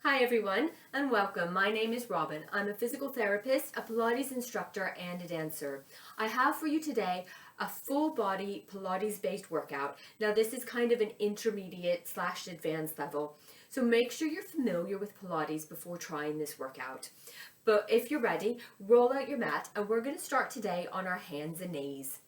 Hi everyone and welcome. My name is Robin. I'm a physical therapist, a Pilates instructor and a dancer. I have for you today a full body Pilates based workout. Now this is kind of an intermediate / advanced level. So make sure you're familiar with Pilates before trying this workout. But if you're ready, roll out your mat and we're going to start today on our hands and knees.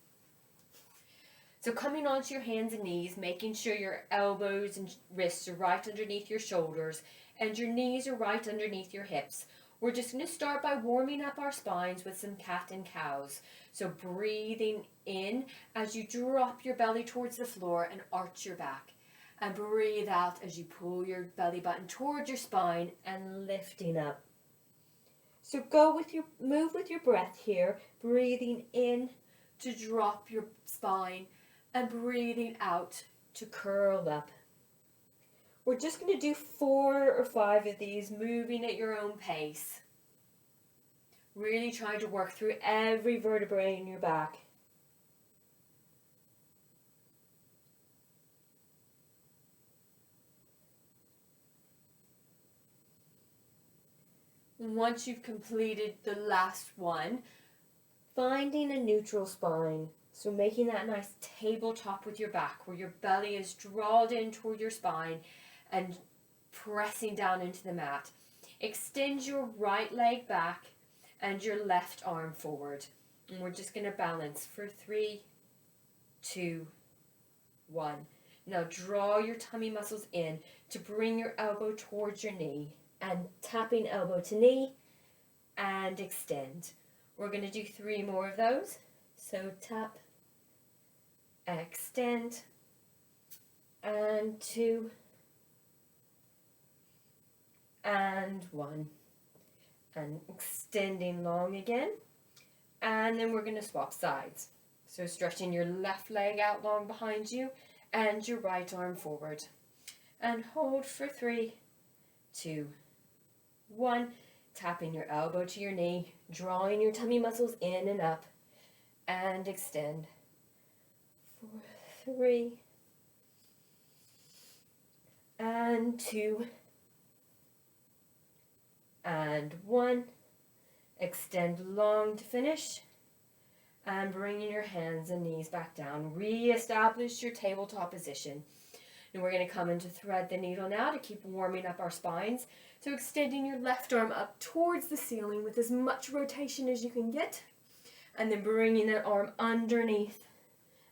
So coming onto your hands and knees, making sure your elbows and wrists are right underneath your shoulders and your knees are right underneath your hips. We're just going to start by warming up our spines with some cat and cows. So breathing in as you drop your belly towards the floor and arch your back. And breathe out as you pull your belly button towards your spine and lifting up. So move with your breath here, breathing in to drop your spine and breathing out to curl up. We're just going to do 4 or 5 of these, moving at your own pace. Really trying to work through every vertebrae in your back. Once you've completed the last one, finding a neutral spine. So making that nice tabletop with your back where your belly is drawn in toward your spine and pressing down into the mat. Extend your right leg back and your left arm forward. And we're just going to balance for 3, 2, 1. Now draw your tummy muscles in to bring your elbow towards your knee and tapping elbow to knee and extend. We're going to do 3 more of those. So tap, extend, and 2, and 1. And extending long again. And then we're going to swap sides. So stretching your left leg out long behind you and your right arm forward. And hold for 3, 2, 1. Tapping your elbow to your knee, drawing your tummy muscles in and up. And extend for 3 and 2 and 1. Extend long to finish and bringing your hands and knees back down. Re-establish your tabletop position. And we're going to come into thread the needle now to keep warming up our spines. So extending your left arm up towards the ceiling with as much rotation as you can get. And then bringing that arm underneath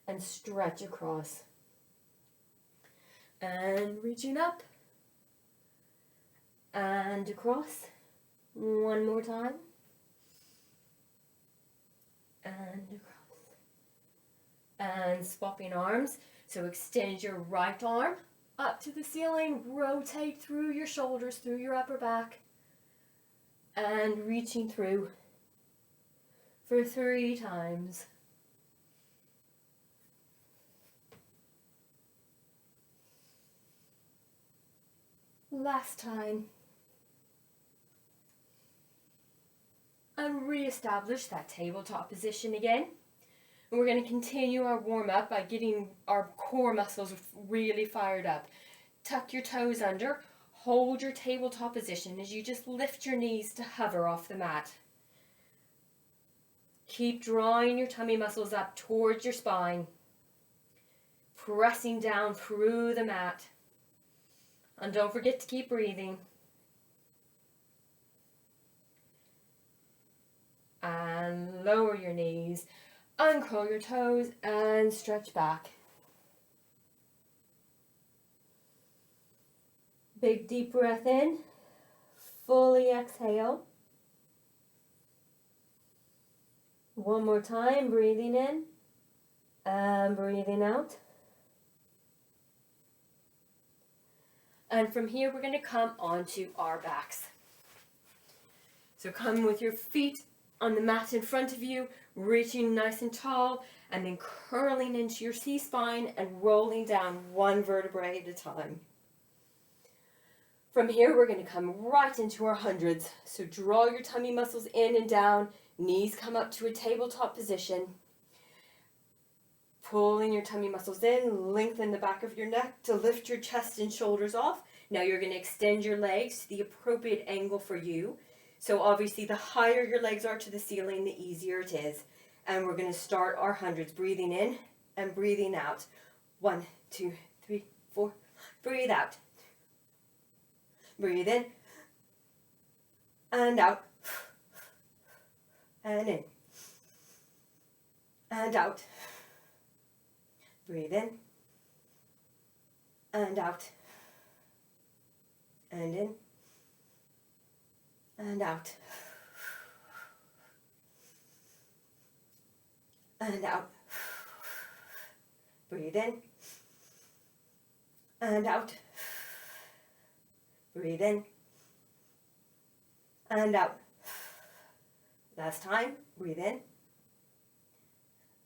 and stretch across. And reaching up. And across. One more time. And across. And swapping arms. So extend your right arm up to the ceiling. Rotate through your shoulders, through your upper back. And reaching through for 3 times. Last time. And re-establish that tabletop position again. And we're going to continue our warm-up by getting our core muscles really fired up. Tuck your toes under. Hold your tabletop position as you just lift your knees to hover off the mat. Keep drawing your tummy muscles up towards your spine. Pressing down through the mat. And don't forget to keep breathing. And lower your knees. Uncurl your toes and stretch back. Big deep breath in. Fully exhale. One more time, breathing in and breathing out. And from here, we're going to come onto our backs. So come with your feet on the mat in front of you, reaching nice and tall, and then curling into your C-spine and rolling down 1 vertebrae at a time. From here, we're going to come right into our hundreds. So draw your tummy muscles in and down, knees come up to a tabletop position. Pulling your tummy muscles in, lengthen the back of your neck to lift your chest and shoulders off. Now you're going to extend your legs to the appropriate angle for you. So obviously the higher your legs are to the ceiling, the easier it is. And we're going to start our hundreds, breathing in and breathing out. 1, 2, 3, 4. Breathe out. Breathe in and out. And in and out. Breathe in and out. And in and out. And out. Breathe in and out. Breathe in and out. Last time, breathe in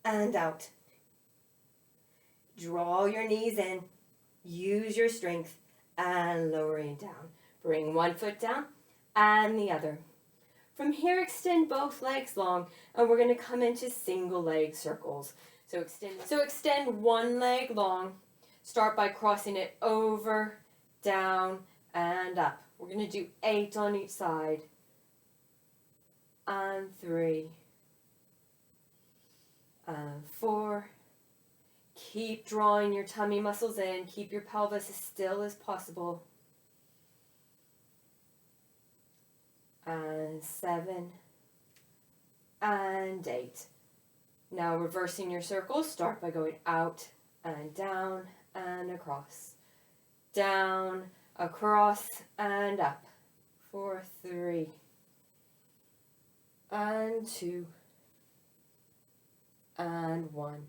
and out. Draw your knees in, use your strength, and lowering down. Bring one foot down and the other. From here, extend both legs long, and we're going to come into single leg circles. So extend one leg long. Start by crossing it over, down, and up. We're going to do 8 on each side. And 3. And 4. Keep drawing your tummy muscles in. Keep your pelvis as still as possible. And 7. And 8. Now reversing your circles. Start by going out and down and across. Down, across, and up. 4, 3. And 2. And 1.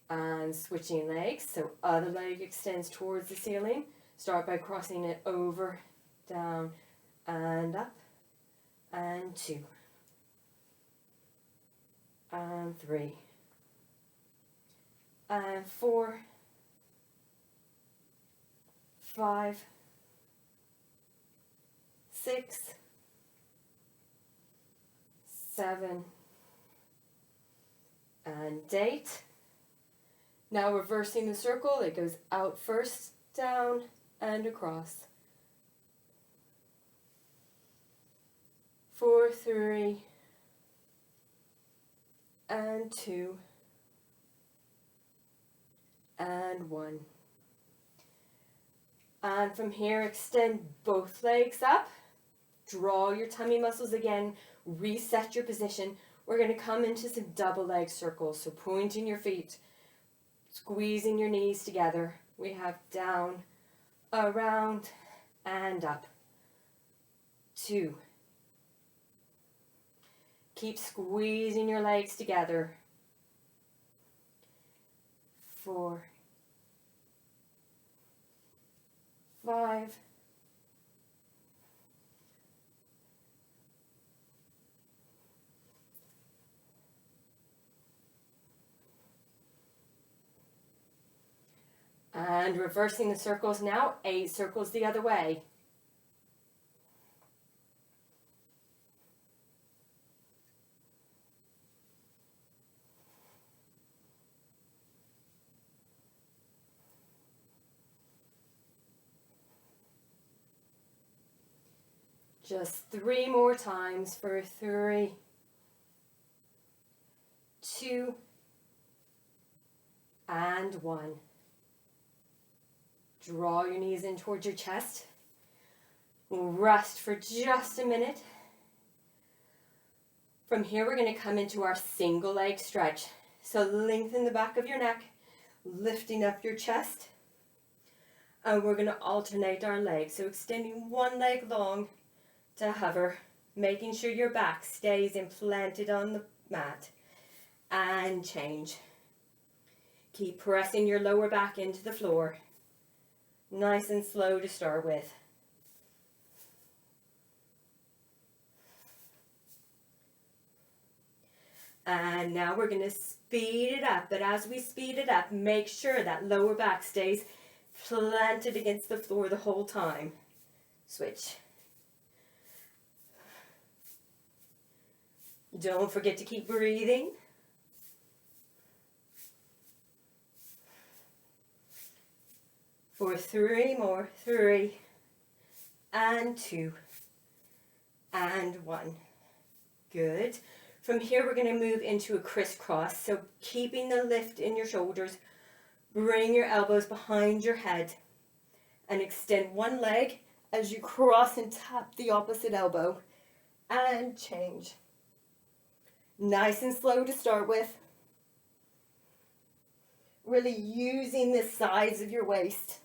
And switching legs, so other leg extends towards the ceiling. Start by crossing it over, down, and up. And 2. And 3. And 4. 5. 6. 7. And 8. Now reversing the circle, it goes out first, down, and across. 4, 3, and 2, and 1. And from here, extend both legs up. Draw your tummy muscles again. Reset your position. We're going to come into some double leg circles. So pointing your feet. Squeezing your knees together. We have down, around, and up. 2. Keep squeezing your legs together. 4. 5. 6. And reversing the circles now, 8 circles the other way. Just 3 more times for 3, 2, and 1. Draw your knees in towards your chest. We'll rest for just a minute. From here, we're going to come into our single leg stretch. So lengthen the back of your neck, lifting up your chest. And we're going to alternate our legs. So extending one leg long to hover, making sure your back stays implanted on the mat. And change. Keep pressing your lower back into the floor. Nice and slow to start with. And now we're going to speed it up. But as we speed it up, make sure that lower back stays planted against the floor the whole time. Switch. Don't forget to keep breathing. For 3 more. 3 and 2 and 1. Good. From here, we're going to move into a crisscross. So keeping the lift in your shoulders, bring your elbows behind your head and extend one leg as you cross and tap the opposite elbow and change. Nice and slow to start with. Really using the sides of your waist.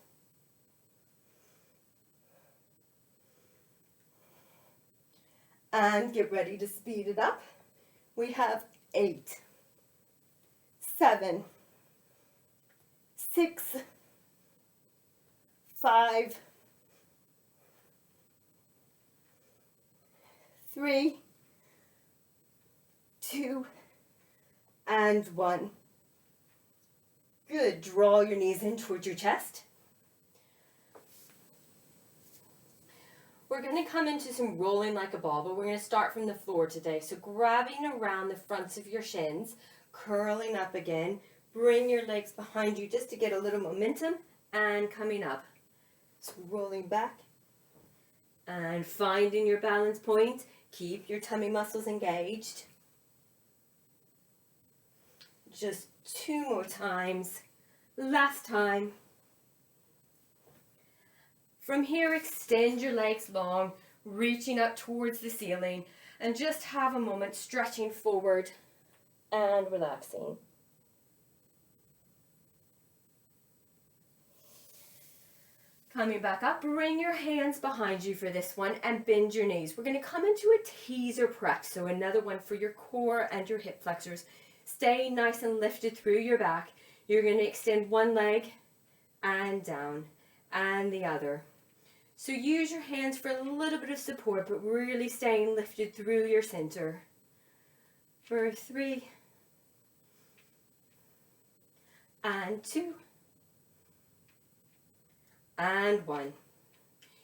And get ready to speed it up. We have 8, 7, 6, 5, 3, 2, and 1. Good. Draw your knees in towards your chest. We're going to come into some rolling like a ball, but we're going to start from the floor today. So grabbing around the fronts of your shins, curling up again. Bring your legs behind you just to get a little momentum and coming up. So rolling back and finding your balance point. Keep your tummy muscles engaged. Just 2 more times. Last time. From here, extend your legs long, reaching up towards the ceiling, and just have a moment stretching forward and relaxing. Coming back up, bring your hands behind you for this one and bend your knees. We're going to come into a teaser press, so another one for your core and your hip flexors. Stay nice and lifted through your back. You're going to extend one leg and down and the other. So use your hands for a little bit of support, but really staying lifted through your center. For 3 and 2 and 1.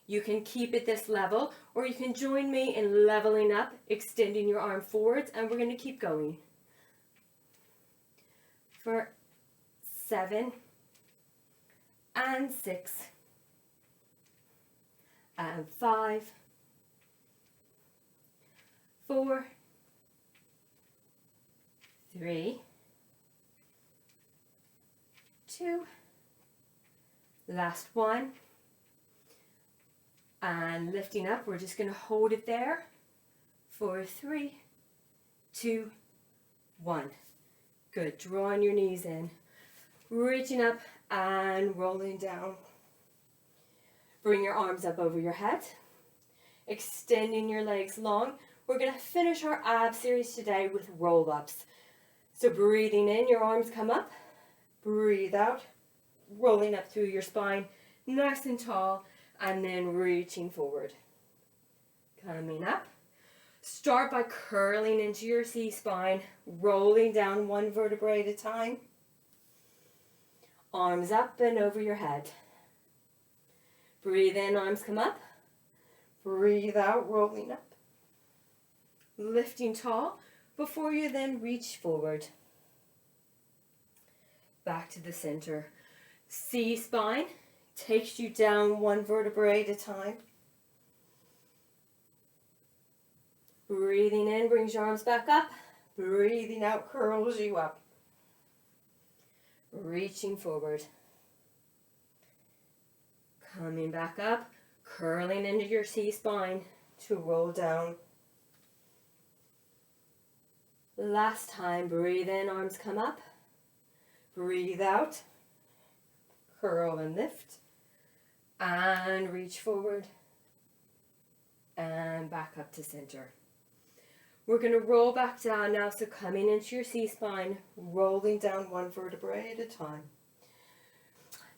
You can keep it this level, or you can join me in leveling up, extending your arm forwards, and we're going to keep going. For 7 and 6 and 5, 4, 3, 2, last one, and lifting up. We're just going to hold it there for 3, 2, 1. Good. Drawing your knees in, reaching up and rolling down. Bring your arms up over your head, extending your legs long. We're going to finish our ab series today with roll-ups. So breathing in, your arms come up. Breathe out, rolling up through your spine, nice and tall, and then reaching forward. Coming up. Start by curling into your C-spine, rolling down one vertebrae at a time. Arms up and over your head. Breathe in, arms come up. Breathe out, rolling up. Lifting tall before you then reach forward. Back to the center. C-spine takes you down one vertebrae at a time. Breathing in brings your arms back up. Breathing out curls you up. Reaching forward. Coming back up, curling into your C-spine to roll down. Last time, breathe in, arms come up. Breathe out, curl and lift, and reach forward, and back up to center. We're going to roll back down now, so coming into your C-spine, rolling down one vertebrae at a time.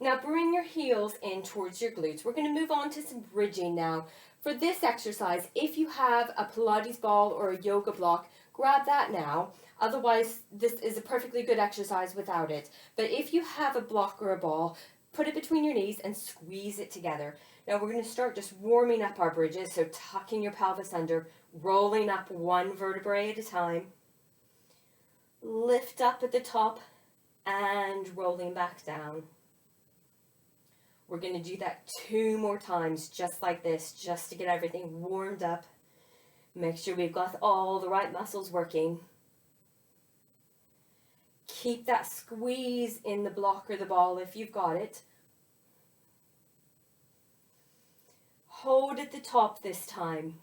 Now bring your heels in towards your glutes. We're going to move on to some bridging now. For this exercise, if you have a Pilates ball or a yoga block, grab that now. Otherwise, this is a perfectly good exercise without it. But if you have a block or a ball, put it between your knees and squeeze it together. Now we're going to start just warming up our bridges, so tucking your pelvis under, rolling up one vertebrae at a time. Lift up at the top and rolling back down. We're going to do that 2 more times, just like this, just to get everything warmed up. Make sure we've got all the right muscles working. Keep that squeeze in the block or the ball if you've got it. Hold at the top this time.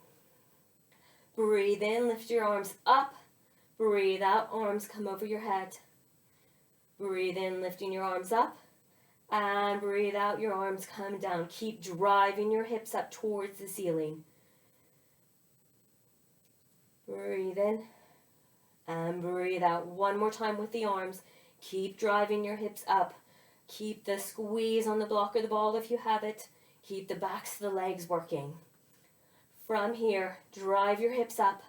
Breathe in, lift your arms up. Breathe out, arms come over your head. Breathe in, lifting your arms up. And breathe out, your arms come down. Keep driving your hips up towards the ceiling. Breathe in. And breathe out. One more time with the arms. Keep driving your hips up. Keep the squeeze on the block or the ball if you have it. Keep the backs of the legs working. From here, drive your hips up,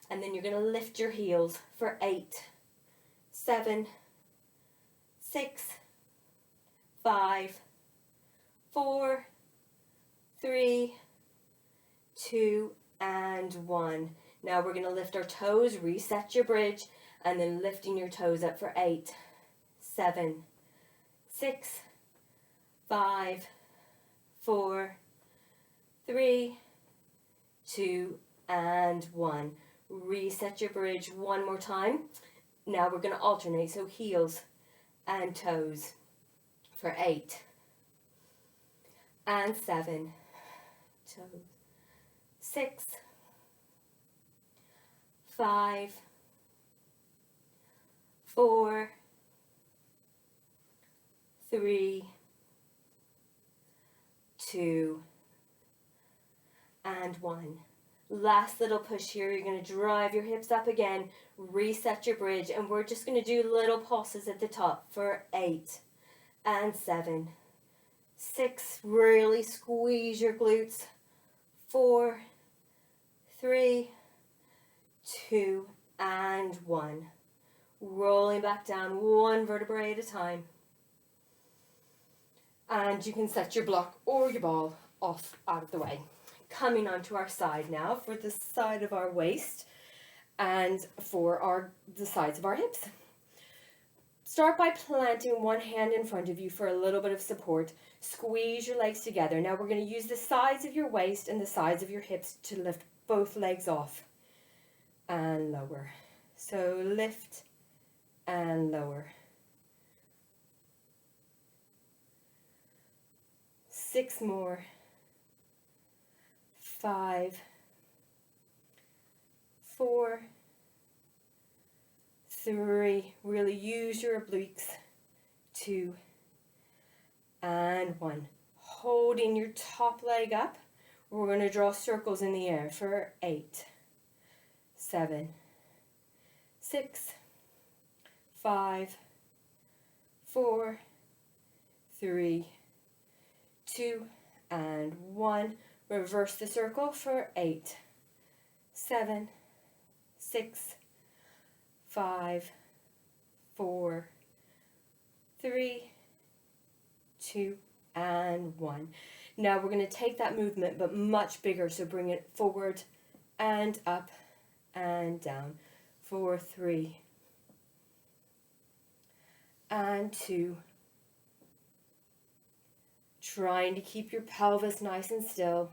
and then you're going to lift your heels for 8, 7, 6, 5, 4, 3, 2, and 1. Now we're going to lift our toes, reset your bridge, and then lifting your toes up for 8, 7, 6, 5, 4, 3, 2, and 1. Reset your bridge one more time. Now we're going to alternate, so heels and toes for 8 and 7, toes, 6, 5, 4, 3, 2, and 1. Last little push here. You're going to drive your hips up again, reset your bridge, and we're just going to do little pulses at the top for 8 and 7, 6, really squeeze your glutes, 4, 3, 2, and 1. Rolling back down, one vertebrae at a time. And you can set your block or your ball off out of the way. Coming onto our side now for the side of our waist and for the sides of our hips. Start by planting one hand in front of you for a little bit of support. Squeeze your legs together. Now we're going to use the sides of your waist and the sides of your hips to lift both legs off and lower. So lift and lower. 6 more. 5, 4, 3, really use your obliques, 2, and 1. Holding your top leg up, we're going to draw circles in the air for 8, 7, 6, 5, 4, 3, 2, and 1. Reverse the circle for 8, 7, 6, 5, 4, 3, 2, and 1. Now we're going to take that movement but much bigger, so bring it forward and up and down for 3 and 2. Trying to keep your pelvis nice and still.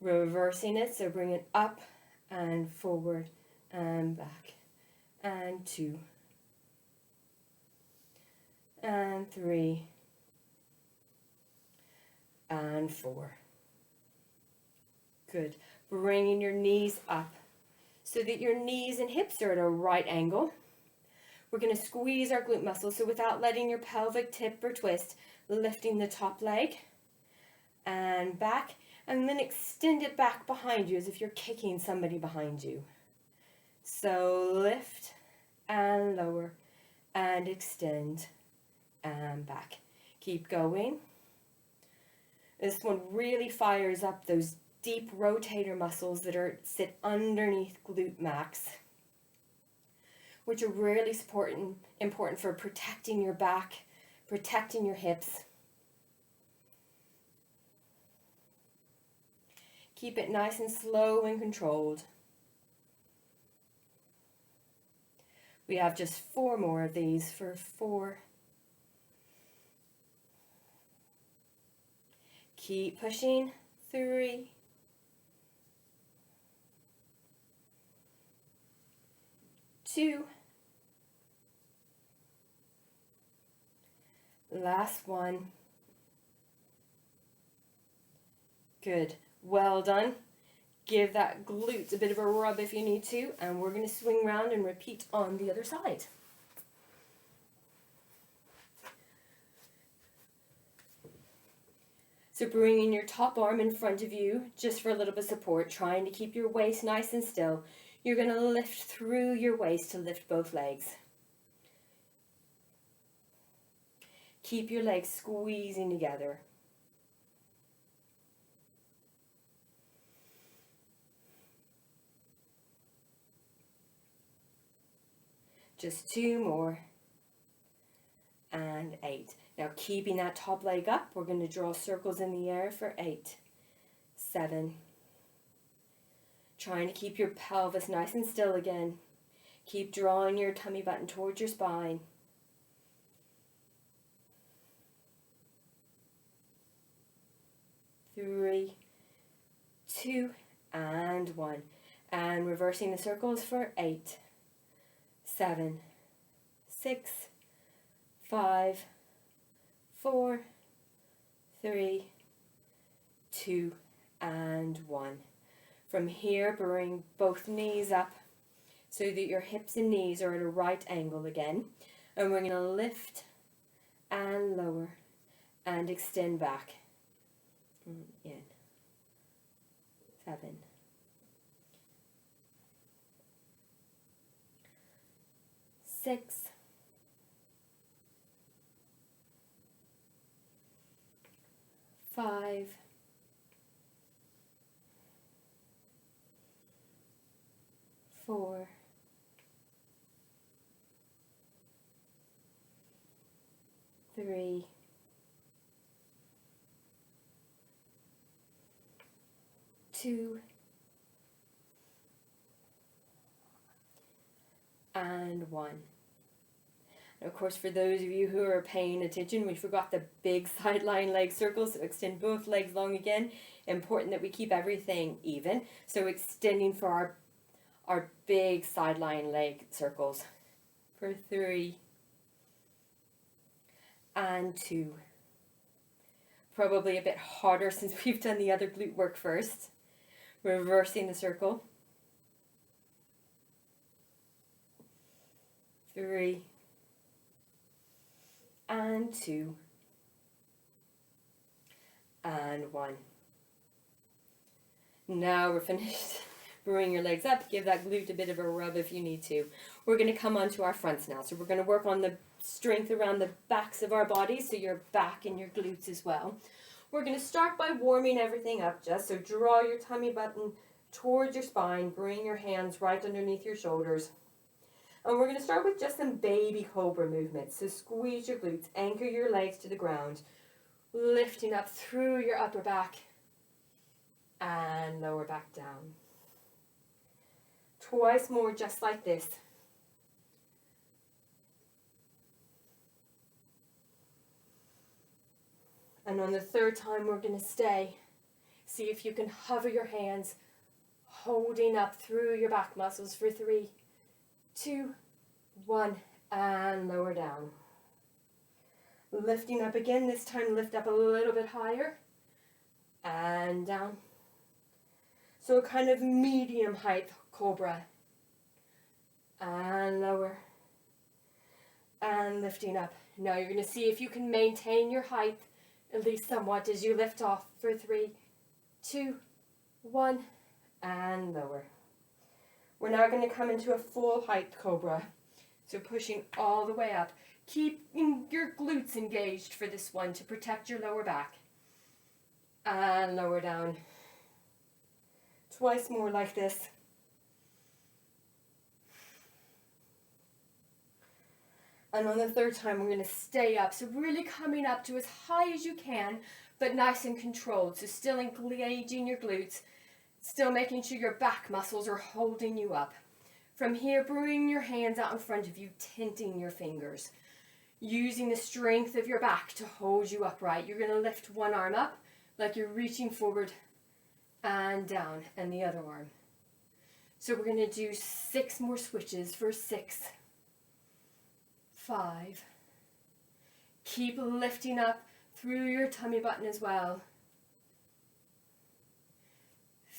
Reversing it, so bring it up and forward and back. And 2. And 3. And 4. Good. Bringing your knees up so that your knees and hips are at a right angle. We're going to squeeze our glute muscles, so without letting your pelvic tip or twist, lifting the top leg and back, and then extend it back behind you as if you're kicking somebody behind you. So lift and lower and extend and back. Keep going. This one really fires up those deep rotator muscles that sit underneath glute max, which are really important for protecting your back, protecting your hips. Keep it nice and slow and controlled. We have just 4 more of these for 4, Keep pushing. 3, 2, last one. Good. Well done. Give that glute a bit of a rub if you need to, and we're going to swing around and repeat on the other side. So bringing your top arm in front of you just for a little bit of support, trying to keep your waist nice and still. You're going to lift through your waist to lift both legs. Keep your legs squeezing together. Just 2 more. And 8. Now keeping that top leg up, we're going to draw circles in the air for 8, 7. Trying to keep your pelvis nice and still again. Keep drawing your tummy button towards your spine. 3, 2, and 1. And reversing the circles for 8, 7, 6, 5, 4, 3, 2, and 1. From here, bring both knees up so that your hips and knees are at a right angle again. And we're going to lift and lower and extend back. In. 7. 6. 5. 4. 3. 2. And 1. And of course, for those of you who are paying attention, we forgot the big sideline leg circles, so extend both legs long again. Important that we keep everything even. So extending for our big sideline leg circles for 3 and 2. Probably a bit harder since we've done the other glute work first. Reversing the circle. 3 and 2 and 1. Now we're finished. Bring your legs up. Give that glute a bit of a rub if you need to. We're going to come onto our fronts now. So we're going to work on the strength around the backs of our bodies, so your back and your glutes as well. We're going to start by warming everything up just. So draw your tummy button towards your spine. Bring your hands right underneath your shoulders. And we're going to start with just some baby cobra movements. So squeeze your glutes, anchor your legs to the ground, lifting up through your upper back and lower back down. Twice more just like this. And on the third time, we're going to stay. See if you can hover your hands, holding up through your back muscles for 3, 2, 1, and lower down. Lifting up again, this time lift up a little bit higher, and down. So a kind of medium height cobra, and lower, and lifting up. Now you're going to see if you can maintain your height at least somewhat as you lift off for 3, 2, 1, and lower. We're now going to come into a full height cobra. So pushing all the way up. Keeping your glutes engaged for this one to protect your lower back. And lower down. Twice more like this. And on the third time, we're going to stay up. So really coming up to as high as you can, but nice and controlled. So still engaging your glutes, still making sure your back muscles are holding you up. From here, bring your hands out in front of you, tenting your fingers. Using the strength of your back to hold you upright. You're going to lift one arm up, like you're reaching forward and down, and the other arm. So we're going to do 6 more switches for 6, 5. Keep lifting up through your tummy button as well.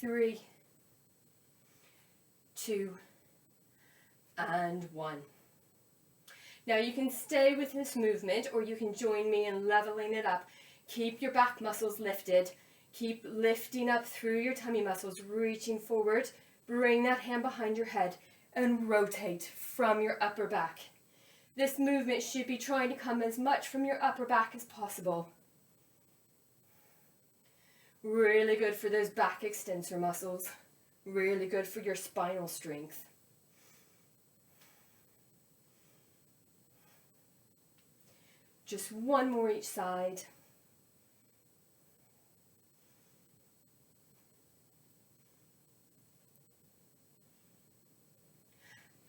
3, 2, and 1. Now you can stay with this movement, or you can join me in leveling it up. Keep your back muscles lifted. Keep lifting up through your tummy muscles, reaching forward. Bring that hand behind your head and rotate from your upper back. This movement should be trying to come as much from your upper back as possible. Really good for those back extensor muscles. Really good for your spinal strength. Just 1 more each side.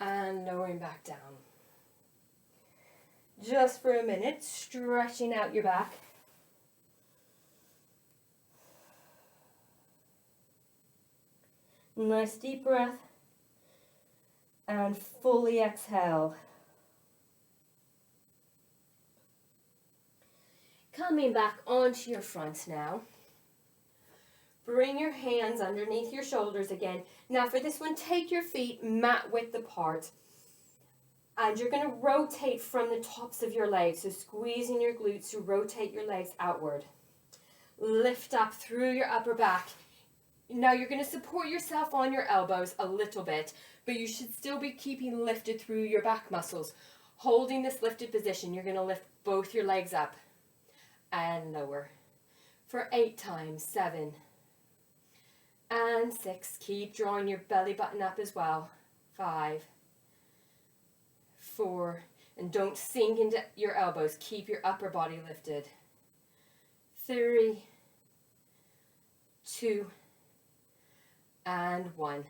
And lowering back down. Just for a minute, stretching out your back. Nice deep breath. And fully exhale. Coming back onto your front now. Bring your hands underneath your shoulders again. Now for this one, take your feet mat width apart. And you're going to rotate from the tops of your legs. So squeezing your glutes to rotate your legs outward. Lift up through your upper back. Now you're going to support yourself on your elbows a little bit, but you should still be keeping lifted through your back muscles. Holding this lifted position, you're going to lift both your legs up and lower. For 8 times, 7. And 6, keep drawing your belly button up as well. 5, 4, and don't sink into your elbows. Keep your upper body lifted. 3, 2, and 1.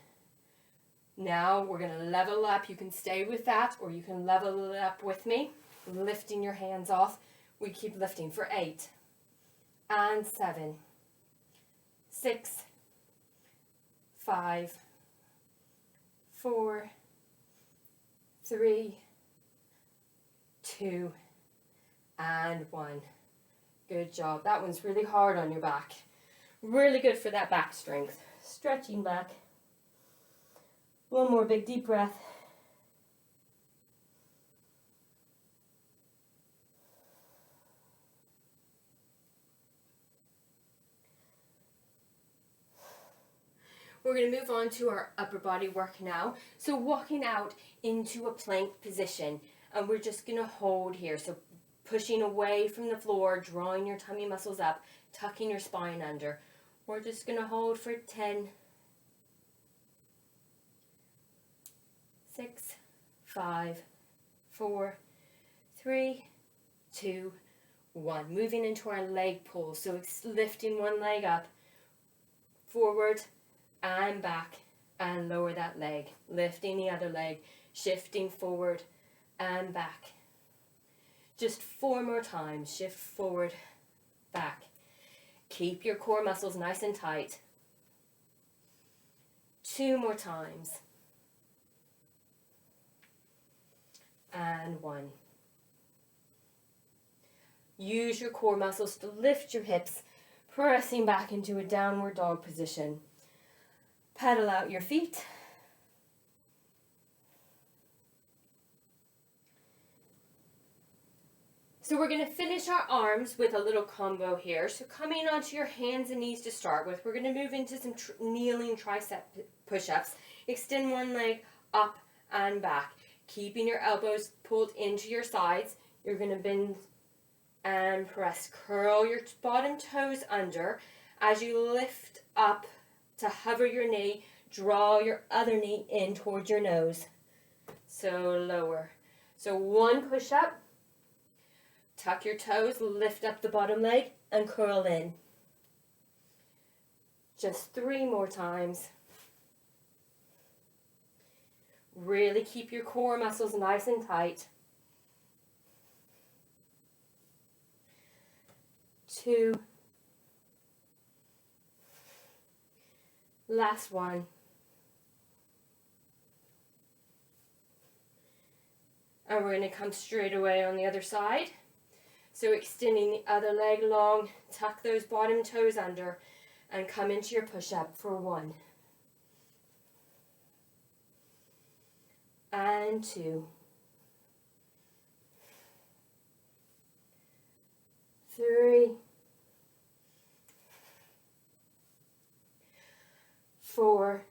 Now we're going to level up. You can stay with that, or you can level it up with me. Lifting your hands off. We keep lifting for 8, and 7, 6, 5, 4, 3, 2, and 1. Good job. That one's really hard on your back. Really good for that back strength. Stretching back. 1 more big deep breath. We're going to move on to our upper body work now. So walking out into a plank position, and we're just going to hold here. So pushing away from the floor, drawing your tummy muscles up, tucking your spine under. We're just going to hold for 10, 6, 5, 4, 3, 2, 1. Moving into our leg pull. So it's lifting one leg up, forward, and back, and lower that leg. Lifting the other leg, shifting forward and back. Just 4 more times. Shift forward, back. Keep your core muscles nice and tight. 2 more times. And 1. Use your core muscles to lift your hips, pressing back into a downward dog position. Pedal out your feet. So we're going to finish our arms with a little combo here. So coming onto your hands and knees to start with, we're going to move into some kneeling tricep push-ups. Extend one leg up and back, keeping your elbows pulled into your sides. You're going to bend and press. Curl your bottom toes under as you lift up to hover your knee. Draw your other knee in towards your nose. So lower. So 1 push-up. Tuck your toes, lift up the bottom leg, and curl in. Just 3 more times. Really keep your core muscles nice and tight. 2, Last one. And we're going to come straight away on the other side. So extending the other leg long, tuck those bottom toes under, and come into your push-up for 1. And 2. 3. 4.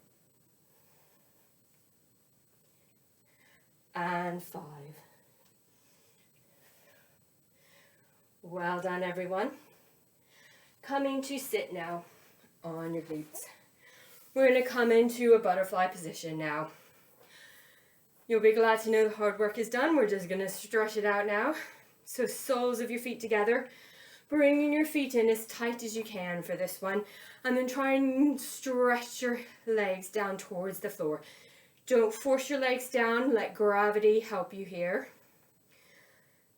And 5. Well done, everyone. Coming to sit now on your glutes. We're going to come into a butterfly position now. You'll be glad to know the hard work is done. We're just going to stretch it out now. So soles of your feet together, bringing your feet in as tight as you can for this one, and then try and stretch your legs down towards the floor. Don't force your legs down, let gravity help you here.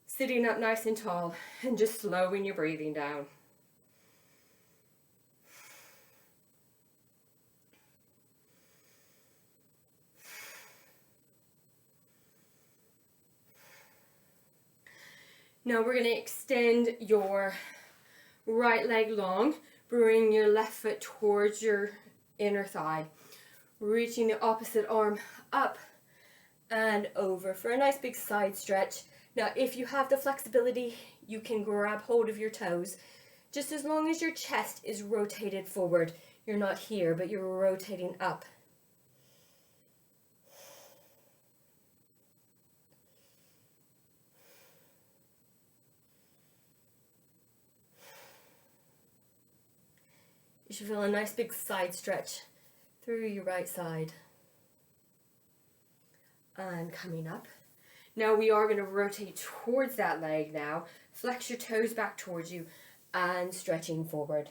Sitting up nice and tall, and just slowing your breathing down. Now we're going to extend your right leg long, bring your left foot towards your inner thigh, reaching the opposite arm up and over for a nice big side stretch. Now if you have the flexibility, you can grab hold of your toes, just as long as your chest is rotated forward. You're not here, but you're rotating up. You should feel a nice big side stretch through your right side. And coming up. Now we are going to rotate towards that leg now. Flex your toes back towards you and stretching forward.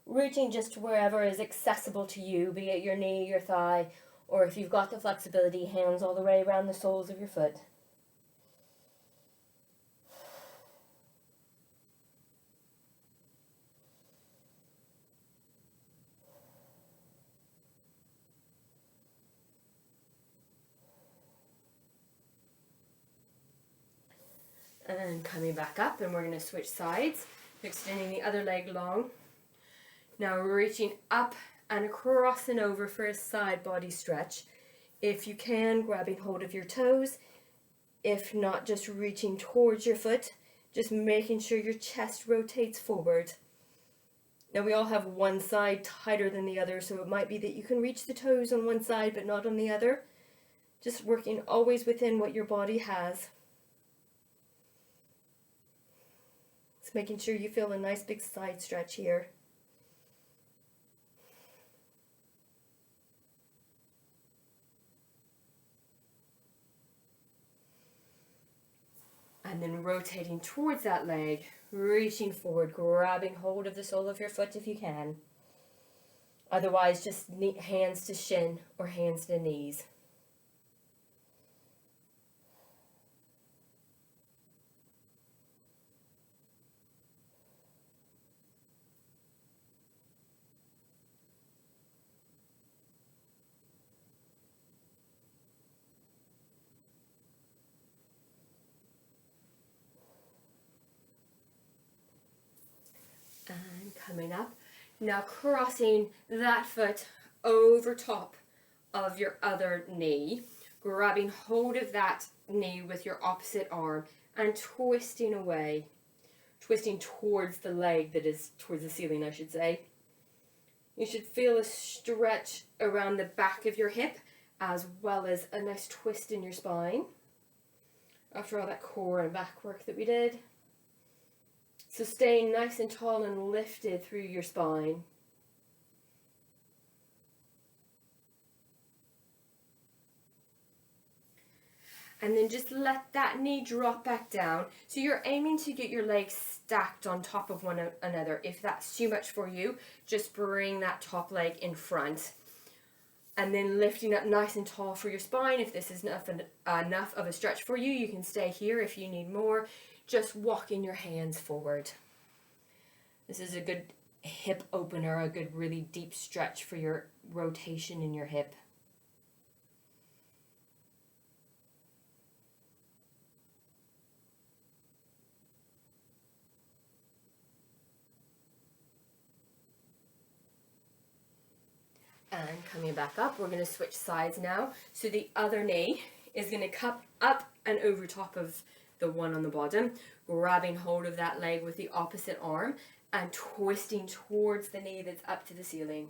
Reaching just to wherever is accessible to you, be it your knee, your thigh, or if you've got the flexibility, hands all the way around the soles of your foot. And coming back up, and we're going to switch sides, extending the other leg long. Now reaching up and across and over for a side body stretch. If you can, grabbing hold of your toes. If not, just reaching towards your foot, just making sure your chest rotates forward. Now we all have one side tighter than the other, so it might be that you can reach the toes on one side but not on the other. Just working always within what your body has. It's making sure you feel a nice big side stretch here. And then rotating towards that leg, reaching forward, grabbing hold of the sole of your foot if you can. Otherwise, just hands to shin or hands to knees. And coming up. Now crossing that foot over top of your other knee, grabbing hold of that knee with your opposite arm and twisting away, twisting towards the leg that is towards the ceiling, I should say. You should feel a stretch around the back of your hip as well as a nice twist in your spine after all that core and back work that we did. So staying nice and tall and lifted through your spine. And then just let that knee drop back down. So you're aiming to get your legs stacked on top of one another. If that's too much for you, just bring that top leg in front. And then lifting up nice and tall for your spine. If this is enough of a stretch for you, you can stay here if you need more. Just walking your hands forward. This is a good hip opener, a good really deep stretch for your rotation in your hip. And coming back up, we're going to switch sides now. So the other knee is going to cup up and over top of the one on the bottom, grabbing hold of that leg with the opposite arm and twisting towards the knee that's up to the ceiling.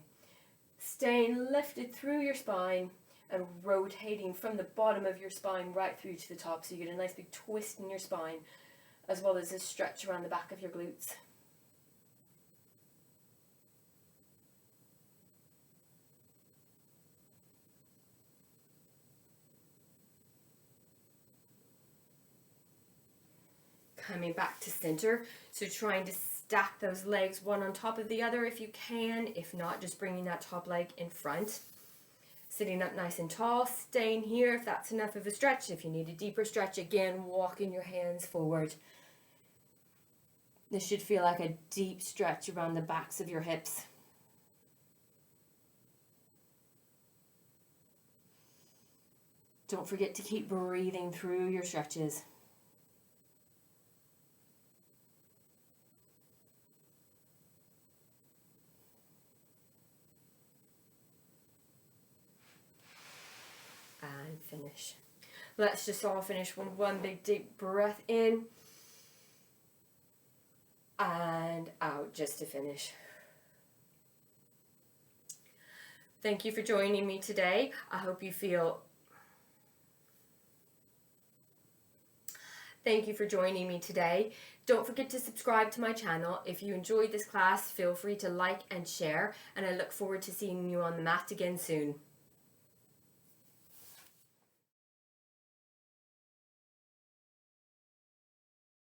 Staying lifted through your spine and rotating from the bottom of your spine right through to the top, so you get a nice big twist in your spine, as well as a stretch around the back of your glutes. Coming back to center, so trying to stack those legs one on top of the other if you can. If not, just bringing that top leg in front. Sitting up nice and tall, staying here if that's enough of a stretch. If you need a deeper stretch, again, walking your hands forward. This should feel like a deep stretch around the backs of your hips. Don't forget to keep breathing through your stretches. And finish. Let's just all finish with one big deep breath in and out just to finish. Thank you for joining me today. I hope you feel... Thank you for joining me today. Don't forget to subscribe to my channel. If you enjoyed this class, feel free to like and share, and I look forward to seeing you on the mat again soon.